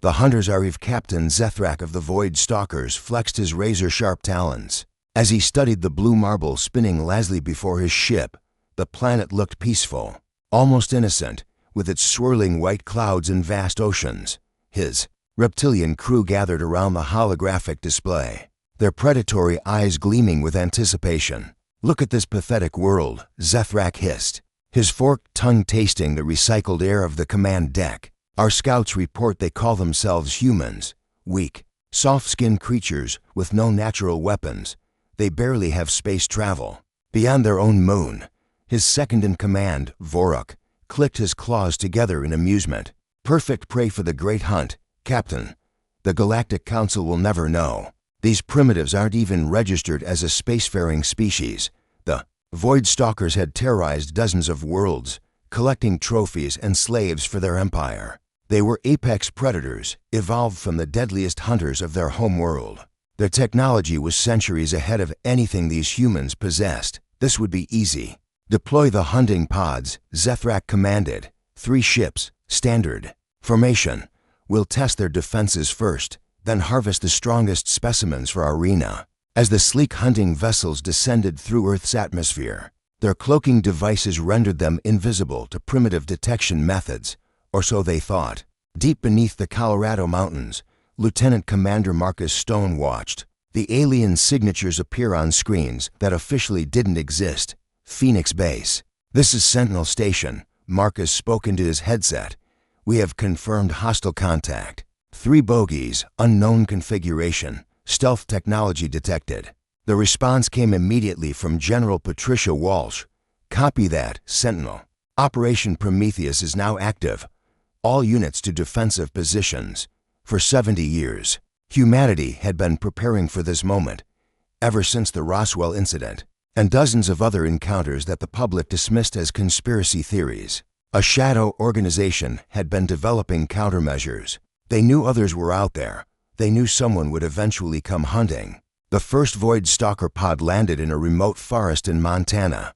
The Hunter's Arif Captain Zethrak of the Void Stalkers flexed his razor-sharp talons. As he studied the blue marble spinning lazily before his ship, the planet looked peaceful, almost innocent, with its swirling white clouds and vast oceans. His reptilian crew gathered around the holographic display, their predatory eyes gleaming with anticipation. "Look at this pathetic world," Zethrak hissed, his forked tongue tasting the recycled air of the command deck. "Our scouts report they call themselves humans, weak, soft-skinned creatures with no natural weapons. They barely have space travel. Beyond their own moon." His second-in-command, Voruk, clicked his claws together in amusement. "Perfect prey for the great hunt, Captain. The Galactic Council will never know. These primitives aren't even registered as a spacefaring species." The Void Stalkers had terrorized dozens of worlds, collecting trophies and slaves for their empire. They were apex predators, evolved from the deadliest hunters of their home world. Their technology was centuries ahead of anything these humans possessed. This would be easy. "Deploy the hunting pods," Zethrak commanded. 3 ships, standard formation. "We'll test their defenses first, then harvest the strongest specimens for our arena." As the sleek hunting vessels descended through Earth's atmosphere, their cloaking devices rendered them invisible to primitive detection methods, or so they thought. Deep beneath the Colorado Mountains, Lieutenant Commander Marcus Stone watched. The alien signatures appear on screens that officially didn't exist. Phoenix Base. "This is Sentinel Station," Marcus spoke into his headset. "We have confirmed hostile contact. 3 bogies, unknown configuration, stealth technology detected." The response came immediately from General Patricia Walsh. "Copy that, Sentinel. Operation Prometheus is now active. All units to defensive positions." For 70 years, humanity had been preparing for this moment, ever since the Roswell incident, and dozens of other encounters that the public dismissed as conspiracy theories. A shadow organization had been developing countermeasures. They knew others were out there. They knew someone would eventually come hunting. The first Void Stalker pod landed in a remote forest in Montana.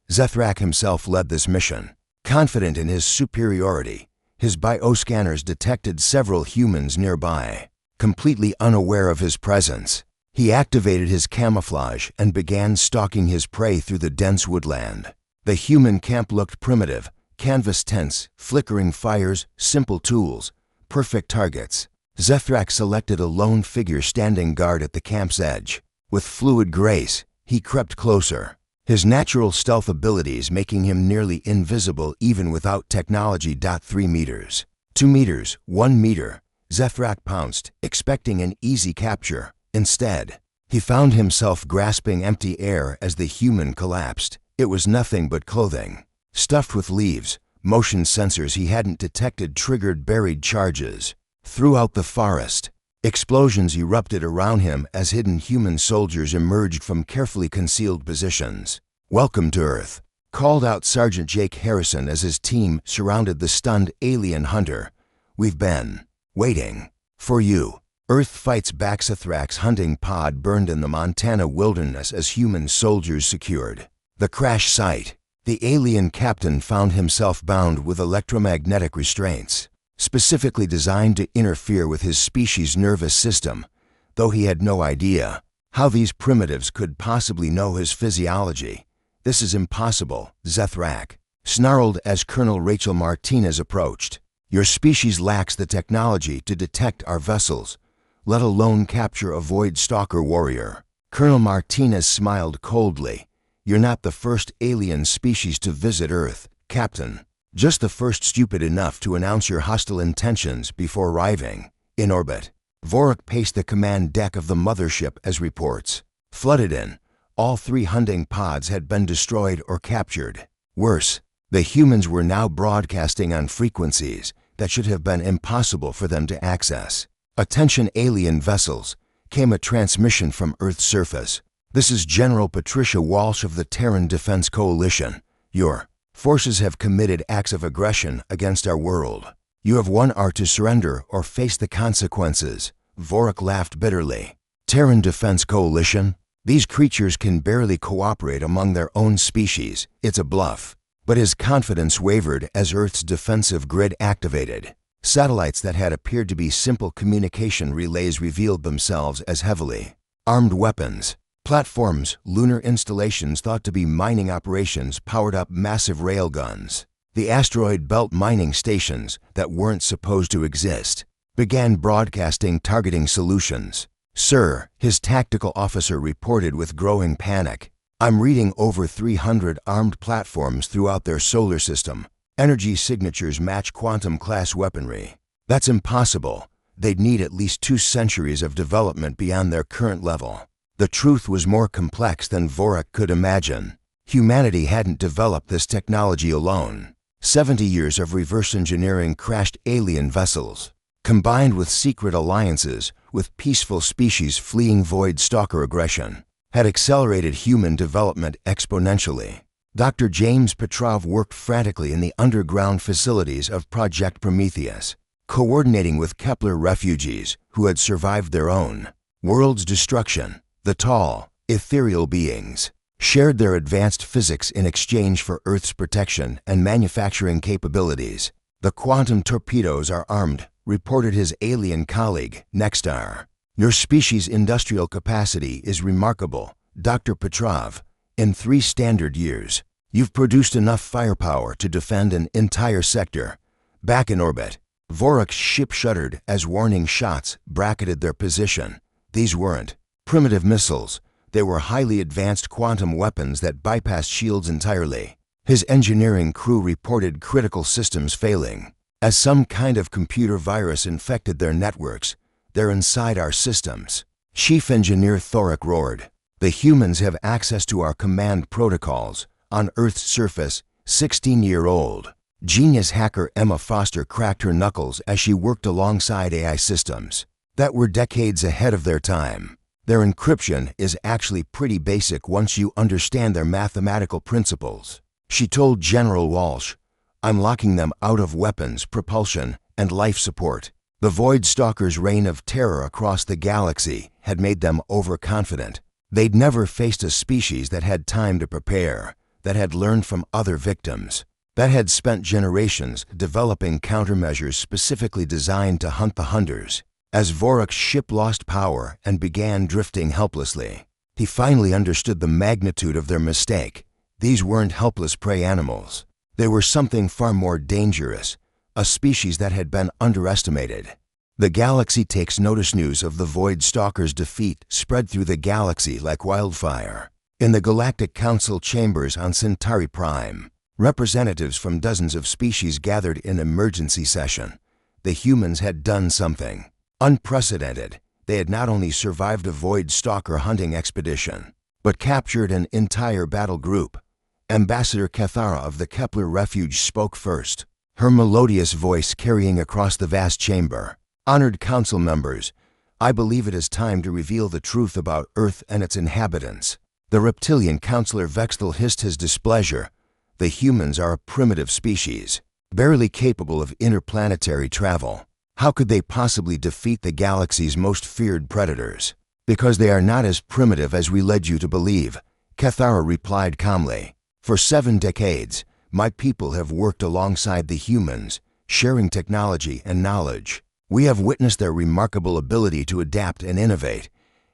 Zethrak himself led this mission. Confident in his superiority, his bioscanners detected several humans nearby. Completely unaware of his presence, he activated his camouflage and began stalking his prey through the dense woodland. The human camp looked primitive, canvas tents, flickering fires, simple tools, perfect targets. Zethrak selected a lone figure standing guard at the camp's edge. With fluid grace, he crept closer, his natural stealth abilities making him nearly invisible even without technology. 3 meters. 2 meters, 1 meter. Zethrak pounced, expecting an easy capture. Instead, he found himself grasping empty air as the human collapsed. It was nothing but clothing. Stuffed with leaves, motion sensors he hadn't detected triggered buried charges. Throughout the forest, explosions erupted around him as hidden human soldiers emerged from carefully concealed positions. "Welcome to Earth," called out Sergeant Jake Harrison as his team surrounded the stunned alien hunter. "We've been waiting for you." Earth fights back. Zethrak's hunting pod burned in the Montana wilderness as human soldiers secured the crash site. The alien captain found himself bound with electromagnetic restraints, specifically designed to interfere with his species' nervous system, though he had no idea how these primitives could possibly know his physiology. "This is impossible," Zethrak snarled as Colonel Rachel Martinez approached. "Your species lacks the technology to detect our vessels, let alone capture a Void Stalker warrior." Colonel Martinez smiled coldly. "You're not the first alien species to visit Earth, Captain. Just the first stupid enough to announce your hostile intentions before arriving in orbit." Voruk paced the command deck of the mothership as reports flooded in. All 3 hunting pods had been destroyed or captured. Worse, the humans were now broadcasting on frequencies that should have been impossible for them to access. "Attention alien vessels," came a transmission from Earth's surface. "This is General Patricia Walsh of the Terran Defense Coalition. Your forces have committed acts of aggression against our world. You have 1 hour to surrender or face the consequences." Voruk laughed bitterly. "Terran Defense Coalition? These creatures can barely cooperate among their own species. It's a bluff." But his confidence wavered as Earth's defensive grid activated. Satellites that had appeared to be simple communication relays revealed themselves as heavily armed weapons. Platforms, lunar installations thought to be mining operations powered up massive railguns. The asteroid belt mining stations that weren't supposed to exist began broadcasting targeting solutions. "Sir," his tactical officer reported with growing panic, "I'm reading over 300 armed platforms throughout their solar system. Energy signatures match quantum-class weaponry. That's impossible. They'd need at least 2 centuries of development beyond their current level." The truth was more complex than Vorik could imagine. Humanity hadn't developed this technology alone. 70 years of reverse engineering crashed alien vessels, combined with secret alliances with peaceful species fleeing void stalker aggression, had accelerated human development exponentially. Dr. James Petrov worked frantically in the underground facilities of Project Prometheus, coordinating with Kepler refugees who had survived their own world's destruction. The tall, ethereal beings shared their advanced physics in exchange for Earth's protection and manufacturing capabilities. "The quantum torpedoes are armed," reported his alien colleague, Nexstar. "Your species' industrial capacity is remarkable, Dr. Petrov. In 3 standard years, you've produced enough firepower to defend an entire sector." Back in orbit, Vorik's ship shuddered as warning shots bracketed their position. These weren't primitive missiles. They were highly advanced quantum weapons that bypassed shields entirely. His engineering crew reported critical systems failing. "As some kind of computer virus infected their networks. They're inside our systems." Chief Engineer Thorik roared. "The humans have access to our command protocols on Earth's surface." 16-year-old genius hacker Emma Foster cracked her knuckles as she worked alongside AI systems that were decades ahead of their time. "Their encryption is actually pretty basic once you understand their mathematical principles," she told General Walsh. "I'm locking them out of weapons, propulsion, and life support." The Void Stalkers' reign of terror across the galaxy had made them overconfident. They'd never faced a species that had time to prepare, that had learned from other victims, that had spent generations developing countermeasures specifically designed to hunt the hunters. As Vorik's ship lost power and began drifting helplessly, he finally understood the magnitude of their mistake. These weren't helpless prey animals. They were something far more dangerous, a species that had been underestimated. The galaxy takes notice. News of the Void Stalkers' defeat spread through the galaxy like wildfire. In the Galactic Council chambers on Centauri Prime, representatives from dozens of species gathered in emergency session. The humans had done something unprecedented. They had not only survived a Void Stalker hunting expedition, but captured an entire battle group. Ambassador Cathara of the Kepler Refuge spoke first, her melodious voice carrying across the vast chamber. "Honored council members, I believe it is time to reveal the truth about Earth and its inhabitants." The reptilian counselor Vextel hissed his displeasure. "The humans are a primitive species, barely capable of interplanetary travel. How could they possibly defeat the galaxy's most feared predators?" "Because they are not as primitive as we led you to believe," Cathara replied calmly. "For 7 decades, my people have worked alongside the humans, sharing technology and knowledge. We have witnessed their remarkable ability to adapt and innovate.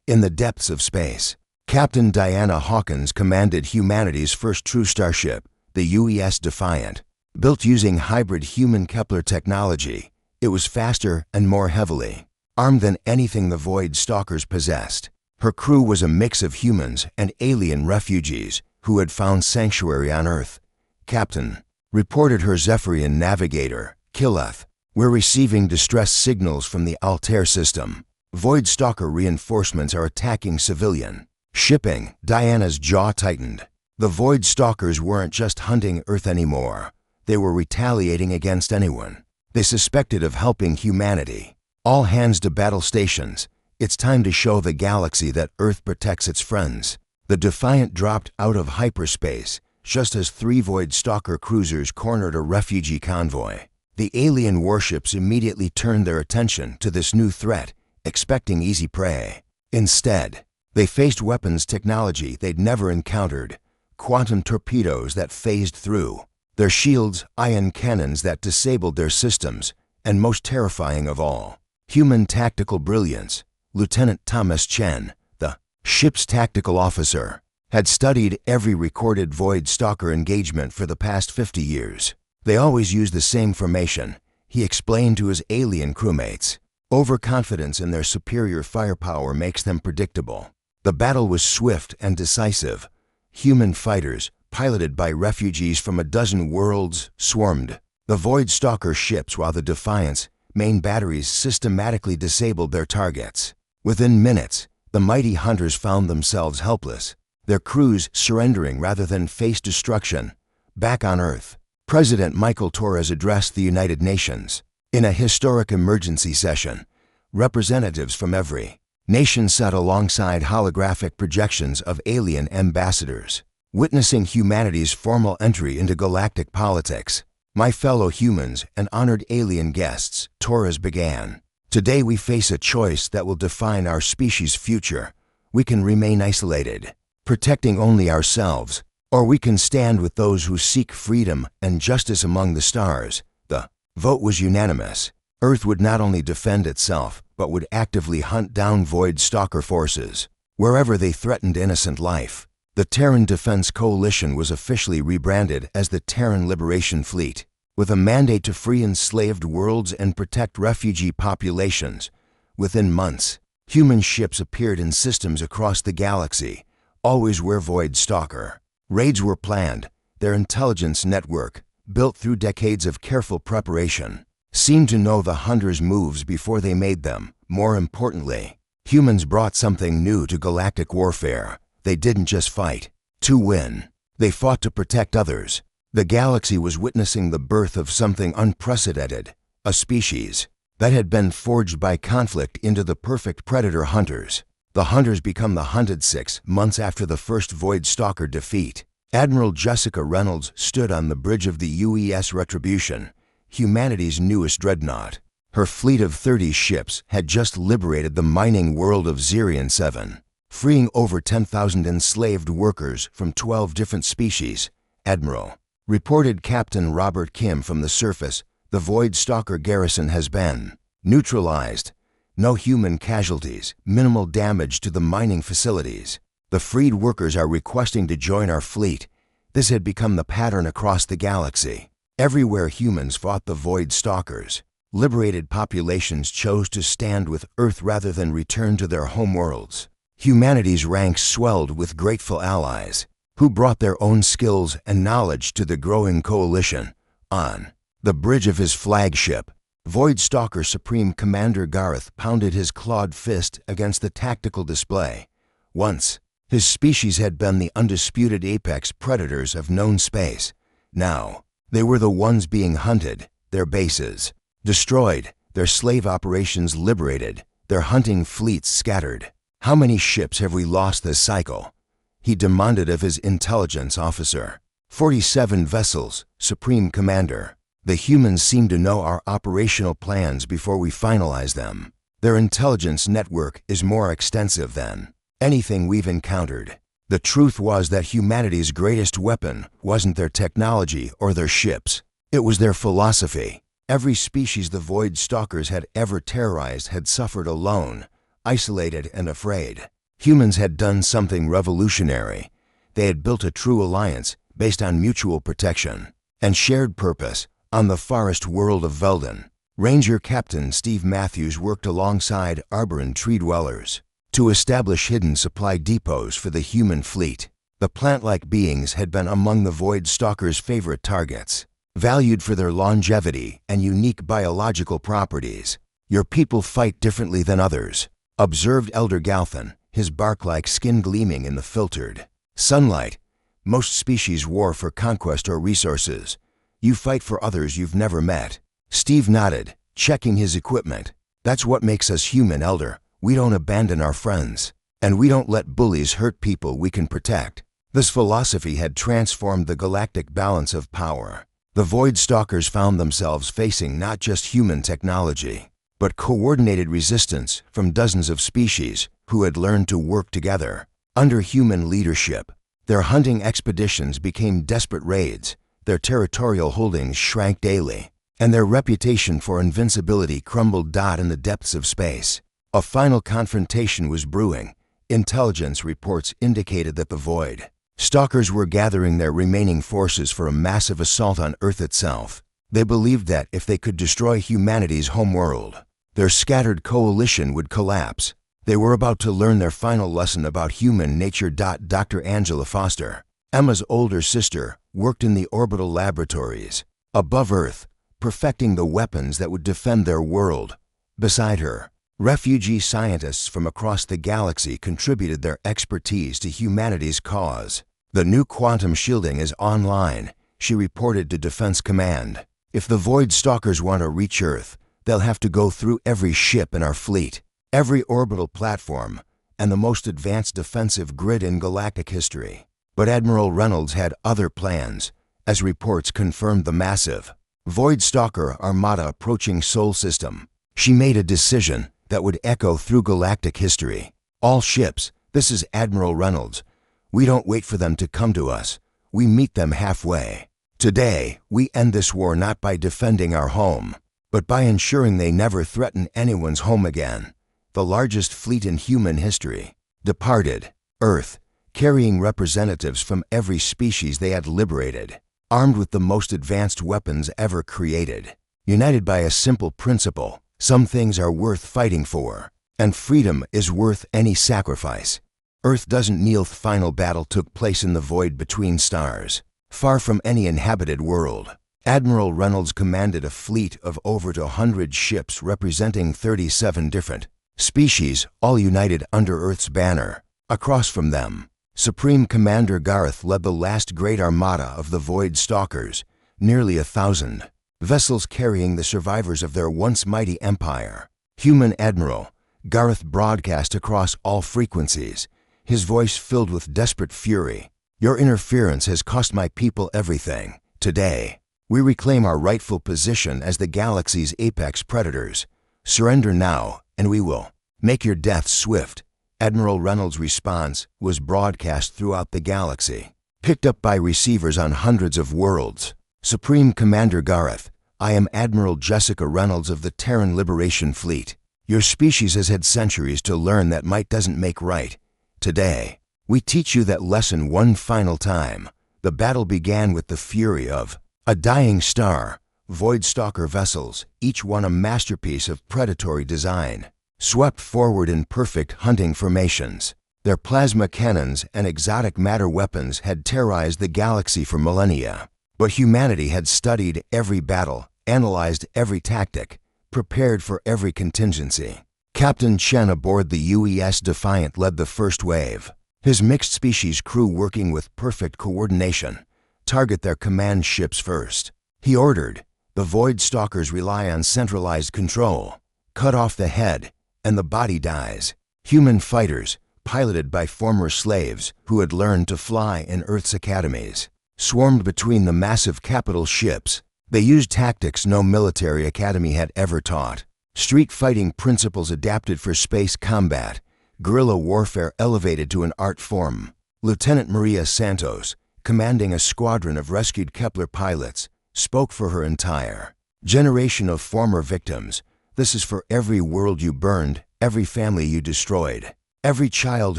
In the depths of space, Captain Diana Hawkins commanded humanity's first true starship, the UES Defiant. Built using hybrid human-Kepler technology, it was faster and more heavily armed than anything the Void Stalkers possessed. Her crew was a mix of humans and alien refugees who had found sanctuary on Earth. "Captain," reported her Zephyrian navigator, Kileth, "we're receiving distress signals from the Altair system. Void Stalker reinforcements are attacking civilian shipping." Diana's jaw tightened. The Void Stalkers weren't just hunting Earth anymore. They were retaliating against anyone they suspected of helping humanity. "All hands to battle stations. It's time to show the galaxy that Earth protects its friends." The Defiant dropped out of hyperspace just as 3 Void Stalker cruisers cornered a refugee convoy. The alien warships immediately turned their attention to this new threat, expecting easy prey. Instead, they faced weapons technology they'd never encountered: quantum torpedoes that phased through their shields, ion cannons that disabled their systems, and most terrifying of all, human tactical brilliance. Lieutenant Thomas Chen, the ship's tactical officer, had studied every recorded Void Stalker engagement for the past 50 years. They always use the same formation, he explained to his alien crewmates. Overconfidence in their superior firepower makes them predictable. The battle was swift and decisive. Human fighters, piloted by refugees from a dozen worlds, swarmed the Void Stalker ships while the Defiance main batteries systematically disabled their targets. Within minutes, the mighty hunters found themselves helpless, their crews surrendering rather than face destruction. Back on Earth, President Michael Torres addressed the United Nations. In a historic emergency session, representatives from every nation sat alongside holographic projections of alien ambassadors, witnessing humanity's formal entry into galactic politics. My fellow humans and honored alien guests, Torres began. Today we face a choice that will define our species' future. We can remain isolated, protecting only ourselves, or we can stand with those who seek freedom and justice among the stars. The vote was unanimous. Earth would not only defend itself, but would actively hunt down Void Stalker forces, wherever they threatened innocent life. The Terran Defense Coalition was officially rebranded as the Terran Liberation Fleet, with a mandate to free enslaved worlds and protect refugee populations. Within months, human ships appeared in systems across the galaxy, always where Void Stalker. Raids were planned. Their intelligence network, built through decades of careful preparation, seemed to know the hunters' moves before they made them. More importantly, humans brought something new to galactic warfare. They didn't just fight to win. They fought to protect others. The galaxy was witnessing the birth of something unprecedented, a species that had been forged by conflict into the perfect predator hunters. The hunters become the hunted 6 months after the first Void Stalker defeat. Admiral Jessica Reynolds stood on the bridge of the UES Retribution, humanity's newest dreadnought. Her fleet of 30 ships had just liberated the mining world of Zirion 7, freeing over 10,000 enslaved workers from 12 different species. Admiral, reported Captain Robert Kim from the surface, the Void Stalker garrison has been neutralized. No human casualties, minimal damage to the mining facilities. The freed workers are requesting to join our fleet. This had become the pattern across the galaxy. Everywhere humans fought the Void Stalkers, liberated populations chose to stand with Earth rather than return to their homeworlds. Humanity's ranks swelled with grateful allies, who brought their own skills and knowledge to the growing coalition. On the bridge of his flagship, Void Stalker Supreme Commander Gareth pounded his clawed fist against the tactical display. Once, his species had been the undisputed apex predators of known space. Now, they were the ones being hunted, their bases destroyed, their slave operations liberated, their hunting fleets scattered. How many ships have we lost this cycle? He demanded of his intelligence officer. 47 vessels, Supreme Commander. The humans seem to know our operational plans before we finalize them. Their intelligence network is more extensive than anything we've encountered. The truth was that humanity's greatest weapon wasn't their technology or their ships. It was their philosophy. Every species the Void Stalkers had ever terrorized had suffered alone, isolated and afraid. Humans had done something revolutionary. They had built a true alliance based on mutual protection and shared purpose. On the forest world of Veldon, Ranger Captain Steve Matthews worked alongside Arborean tree dwellers to establish hidden supply depots for the human fleet. The plant-like beings had been among the Void Stalkers' favorite targets, valued for their longevity and unique biological properties. Your people fight differently than others, observed Elder Galthan, his bark-like skin gleaming in the filtered sunlight. Most species war for conquest or resources. You fight for others you've never met. Steve nodded, checking his equipment. That's what makes us human, Elder. We don't abandon our friends. And we don't let bullies hurt people we can protect. This philosophy had transformed the galactic balance of power. The Void Stalkers found themselves facing not just human technology, but coordinated resistance from dozens of species who had learned to work together. Under human leadership, their hunting expeditions became desperate raids. Their territorial holdings shrank daily. and their reputation for invincibility crumbled in the depths of space. A final confrontation was brewing. Intelligence reports indicated that the Void Stalkers were gathering their remaining forces for a massive assault on Earth itself. They believed that if they could destroy humanity's homeworld, their scattered coalition would collapse. They were about to learn their final lesson about human nature. Dr. Angela Foster, Emma's older sister, worked in the orbital laboratories above Earth, perfecting the weapons that would defend their world. Beside her, refugee scientists from across the galaxy contributed their expertise to humanity's cause. The new quantum shielding is online, she reported to Defense Command. If the Void Stalkers want to reach Earth, they'll have to go through every ship in our fleet, every orbital platform, and the most advanced defensive grid in galactic history. But Admiral Reynolds had other plans, as reports confirmed the massive Void Stalker armada approaching Sol system. She made a decision that would echo through galactic history. All ships, this is Admiral Reynolds. We don't wait for them to come to us. We meet them halfway. Today, we end this war not by defending our home, but by ensuring they never threaten anyone's home again. The largest fleet in human history departed Earth, carrying representatives from every species they had liberated, armed with the most advanced weapons ever created, united by a simple principle: some things are worth fighting for, and freedom is worth any sacrifice. Earth doesn't kneel. The final battle took place in the void between stars, far from any inhabited world. Admiral Reynolds commanded a fleet of over 100 ships representing 37 different species, all united under Earth's banner. Across from them, Supreme Commander Gareth led the last great armada of the Void Stalkers, nearly 1,000 vessels carrying the survivors of their once mighty empire. Human Admiral, Gareth broadcast across all frequencies, his voice filled with desperate fury. Your interference has cost my people everything. Today, we reclaim our rightful position as the galaxy's apex predators. Surrender now, and we will make your death swift. Admiral Reynolds' response was broadcast throughout the galaxy, picked up by receivers on hundreds of worlds. Supreme Commander Gareth, I am Admiral Jessica Reynolds of the Terran Liberation Fleet. Your species has had centuries to learn that might doesn't make right. Today, we teach you that lesson one final time. The battle began with the fury of a dying star. Void Stalker vessels, each one a masterpiece of predatory design, swept forward in perfect hunting formations. Their plasma cannons and exotic matter weapons had terrorized the galaxy for millennia. But humanity had studied every battle, analyzed every tactic, prepared for every contingency. Captain Chen aboard the UES Defiant led the first wave, his mixed-species crew working with perfect coordination. Target their command ships first, he ordered. The Void Stalkers rely on centralized control. Cut off the head, and the body dies. Human fighters, piloted by former slaves who had learned to fly in Earth's academies, swarmed between the massive capital ships. They used tactics no military academy had ever taught. Street fighting principles adapted for space combat, guerrilla warfare elevated to an art form. Lieutenant Maria Santos, commanding a squadron of rescued Kepler pilots, spoke for her entire generation of former victims. This is for every world you burned, every family you destroyed, every child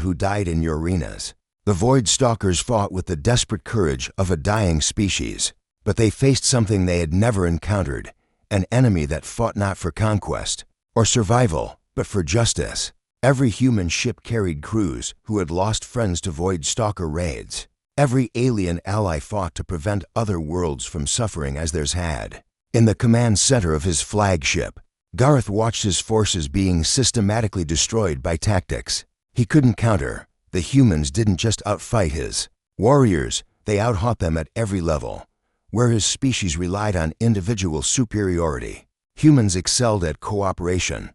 who died in your arenas. The Void Stalkers fought with the desperate courage of a dying species, but they faced something they had never encountered, an enemy that fought not for conquest or survival, but for justice. Every human ship carried crews who had lost friends to Void Stalker raids. Every alien ally fought to prevent other worlds from suffering as theirs had. In the command center of his flagship, Gareth watched his forces being systematically destroyed by tactics he couldn't counter. The humans didn't just outfight his warriors, they outhought them at every level. Where his species relied on individual superiority, humans excelled at cooperation.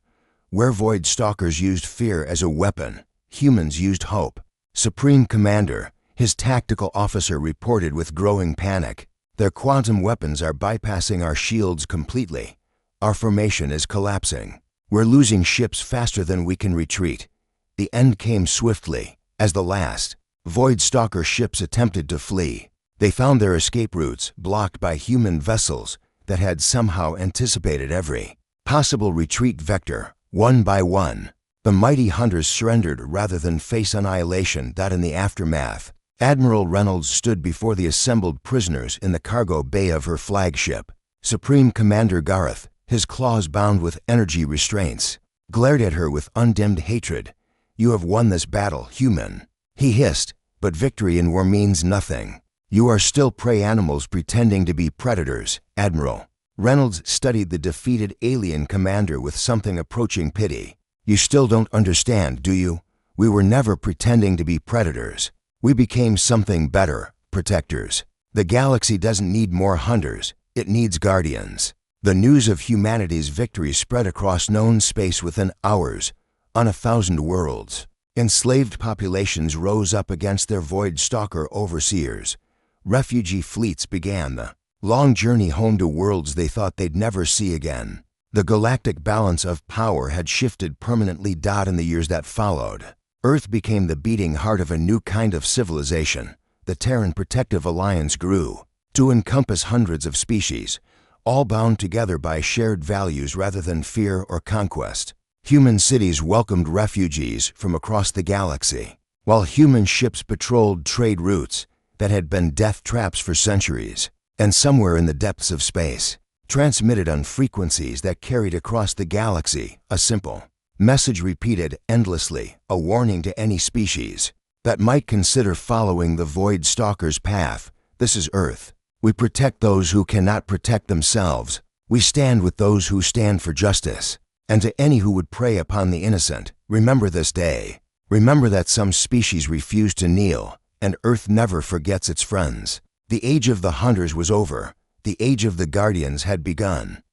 Where Void Stalkers used fear as a weapon, humans used hope. Supreme Commander, his tactical officer reported with growing panic. Their quantum weapons are bypassing our shields completely. Our formation is collapsing. We're losing ships faster than we can retreat. The end came swiftly, as the last Void Stalker ships attempted to flee. They found their escape routes blocked by human vessels that had somehow anticipated every possible retreat vector. One by one, the mighty hunters surrendered rather than face annihilation. That in the aftermath, Admiral Reynolds stood before the assembled prisoners in the cargo bay of her flagship. Supreme Commander Gareth, his claws bound with energy restraints, glared at her with undimmed hatred. "You have won this battle, human," he hissed, "but victory in war means nothing. You are still prey animals pretending to be predators, Admiral." Reynolds studied the defeated alien commander with something approaching pity. "You still don't understand, do you? We were never pretending to be predators. We became something better, protectors. The galaxy doesn't need more hunters, it needs guardians." The news of humanity's victory spread across known space within hours, on 1,000 worlds. Enslaved populations rose up against their void stalker overseers. Refugee fleets began the long journey home to worlds they thought they'd never see again. The galactic balance of power had shifted permanently. In the years that followed, Earth became the beating heart of a new kind of civilization. The Terran Protective Alliance grew to encompass hundreds of species, all bound together by shared values rather than fear or conquest. Human cities welcomed refugees from across the galaxy, while human ships patrolled trade routes that had been death traps for centuries. And somewhere in the depths of space, transmitted on frequencies that carried across the galaxy, a simple message repeated endlessly, a warning to any species that might consider following the Void Stalker's path. "This is Earth. We protect those who cannot protect themselves. We stand with those who stand for justice. And to any who would prey upon the innocent, remember this day. Remember that some species refuse to kneel, and Earth never forgets its friends." The age of the hunters was over. The age of the guardians had begun.